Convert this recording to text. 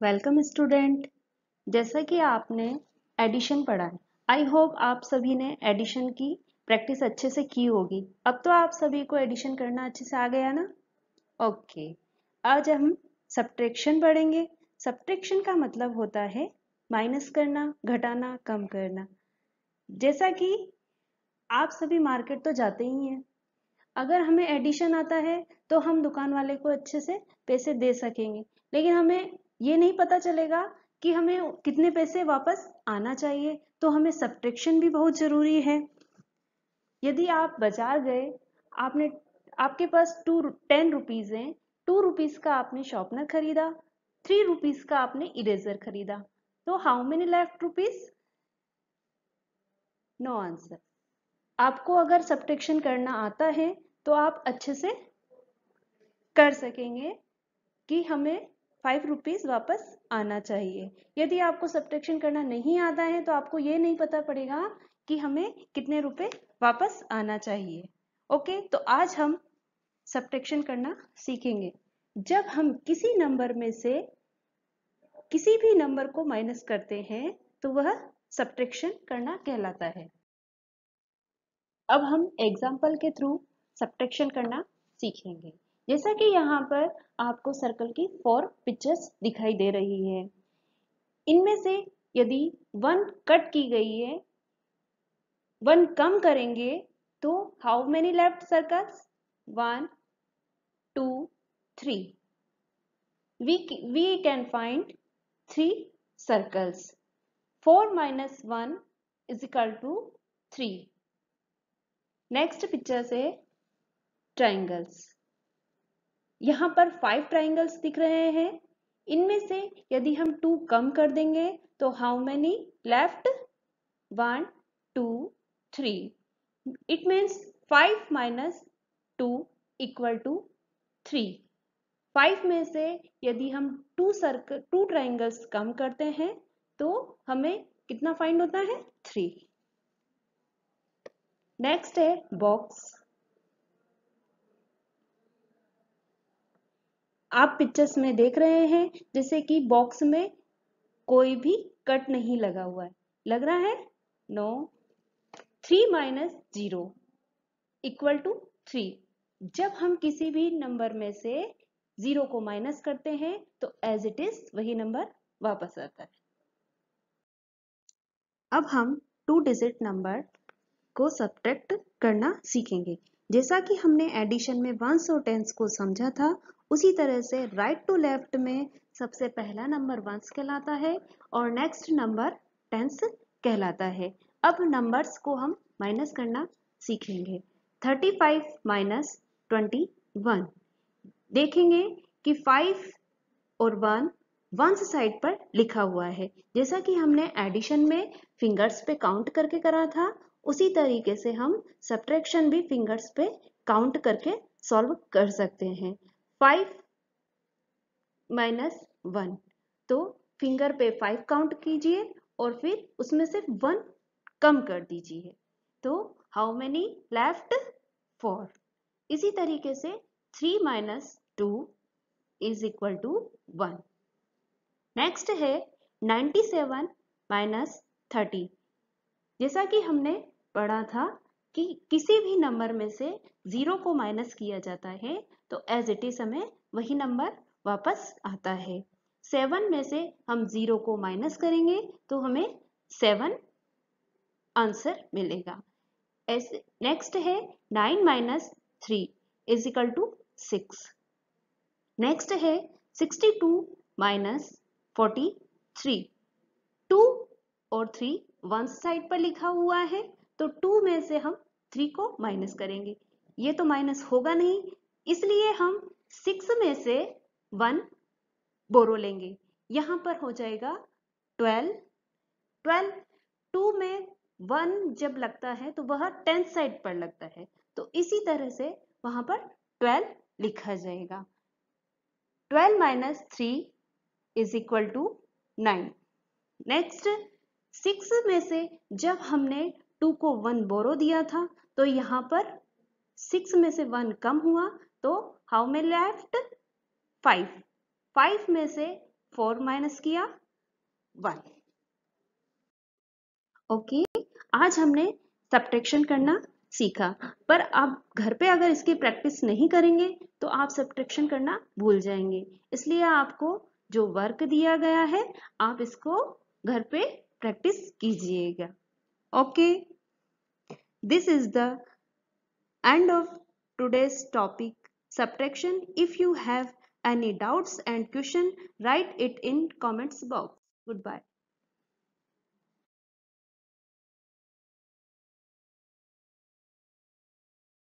Welcome student. जैसा कि आपने एडिशन पढ़ा है, आई होप आप सभी ने एडिशन की प्रैक्टिस अच्छे से की होगी। अब तो आप सभी को एडिशन करना अच्छे से आ गया ना? ओके। आज हम सब्ट्रैक्शन पढ़ेंगे। सब्ट्रैक्शन का मतलब होता है माइनस करना, घटाना, कम करना। जैसा कि आप सभी मार्केट तो जाते ही हैं, अगर हमें एडिशन आता है तो हम दुकान वाले को अच्छे से पैसे दे सकेंगे, लेकिन हमें ये नहीं पता चलेगा कि हमें कितने पैसे वापस आना चाहिए। तो हमें सब्ट्रैक्शन भी बहुत जरूरी है। यदि आप बाजार गए, आपने आपके पास 10 रुपीज हैं, 2 रुपीज का आपने शॉर्पनर खरीदा, 3 रुपीज का आपने इरेजर खरीदा, तो how many left rupees? No answer. आपको अगर सब्ट्रैक्शन करना आता है तो आप अच्छे से कर सकेंगे कि हमें 5 रुपीज वापस आना चाहिए। यदि आपको सब्ट्रैक्शन करना नहीं आता है तो आपको ये नहीं पता पड़ेगा कि हमें कितने रुपए वापस आना चाहिए। ओके, तो आज हम सब्ट्रैक्शन करना सीखेंगे। जब हम किसी नंबर में से किसी भी नंबर को माइनस करते हैं तो वह सब्ट्रैक्शन करना कहलाता है। अब हम एग्जाम्पल के थ्रू सब्ट्रैक्शन करना सीखेंगे। जैसा कि यहाँ पर आपको सर्कल की 4 पिक्चर्स दिखाई दे रही है। इनमें से यदि 1 कट की गई है, 1 कम करेंगे तो how many left circles? 1 2 3। we can find 3 circles. 4 minus 1 is equal to 3. Next picture से ट्राइंगल्स। यहाँ पर 5 ट्राइंगल्स दिख रहे हैं। इनमें से यदि हम 2 कम कर देंगे तो how many left? 1 2 3। It means 5 minus 2 equal to 3। 5 में से यदि हम 2 ट्राइंगल्स कम करते हैं तो हमें कितना फाइंड होता है? 3। नेक्स्ट है बॉक्स। आप पिक्चर्स में देख रहे हैं जैसे कि बॉक्स में कोई भी कट नहीं लगा हुआ है। लग रहा है? नो। 3 minus 0 equal to 3। जब हम किसी भी नंबर में से 0 को माइनस करते हैं तो एज इट इज वही नंबर वापस आता है। अब हम 2 डिजिट नंबर को सब्ट्रैक्ट करना सीखेंगे। जैसा कि हमने एडिशन में वंस और टेंस को समझा था, उसी तरह से राइट टू लेफ्ट में सबसे पहला नंबर वंस कहलाता है और नेक्स्ट नंबर टेंस कहलाता है। अब नंबर्स को हम माइनस करना सीखेंगे। 35 माइनस 21। देखेंगे कि 5 और 1 वंस साइड पर लिखा हुआ है। जैसा कि हमने एडिशन में फिंगर्स पे काउंट करके करा था, उसी तरीके से हम सब्ट्रैक्शन भी फिंगर्स पे काउंट करके सॉल्व कर सकते हैं। 5 माइनस 1, तो फिंगर पे 5 काउंट कीजिए और फिर उसमें से 1 कम कर दीजिए, तो हाउ मेनी लेफ्ट? 4। इसी तरीके से 3 minus 2 is equal to 1। Next है 97 माइनस 30। जैसा कि हमने पढ़ा था कि किसी भी नंबर में से 0 को माइनस किया जाता है तो एज इट इज हमें वही नंबर वापस आता है। 7 में से हम 0 को माइनस करेंगे तो हमें 7 आंसर मिलेगा। नेक्स्ट है 9 minus 3 is equal to 6। Next है 62 माइनस 43। 2 और 3 वन साइड पर लिखा हुआ है तो 2 में से हम 3 को माइनस करेंगे। ये तो माइनस होगा नहीं, इसलिए हम 6 में से 1 बोरो लेंगे। यहां पर हो जाएगा 12। 2 में 1 जब लगता है तो वह 10th साइड पर लगता है, तो इसी तरह से वहां पर 12 लिखा जाएगा। 12 minus 3 is equal to 9। Next 6 में से जब हमने 2 को 1 बोरो दिया था तो यहाँ पर 6 में से 1 कम हुआ तो हाउ मेनी लेफ्ट? 5। 5 में से 4 माइनस किया 1। ओके, आज हमने सब्ट्रैक्शन करना सीखा, पर आप घर पे अगर इसकी प्रैक्टिस नहीं करेंगे तो आप सब्ट्रैक्शन करना भूल जाएंगे। इसलिए आपको जो वर्क दिया गया है आप इसको घर पे प्रैक्टिस कीजिएगा। Okay, this is the end of today's topic, subtraction. If you have any doubts and question, write it in comments box. Goodbye.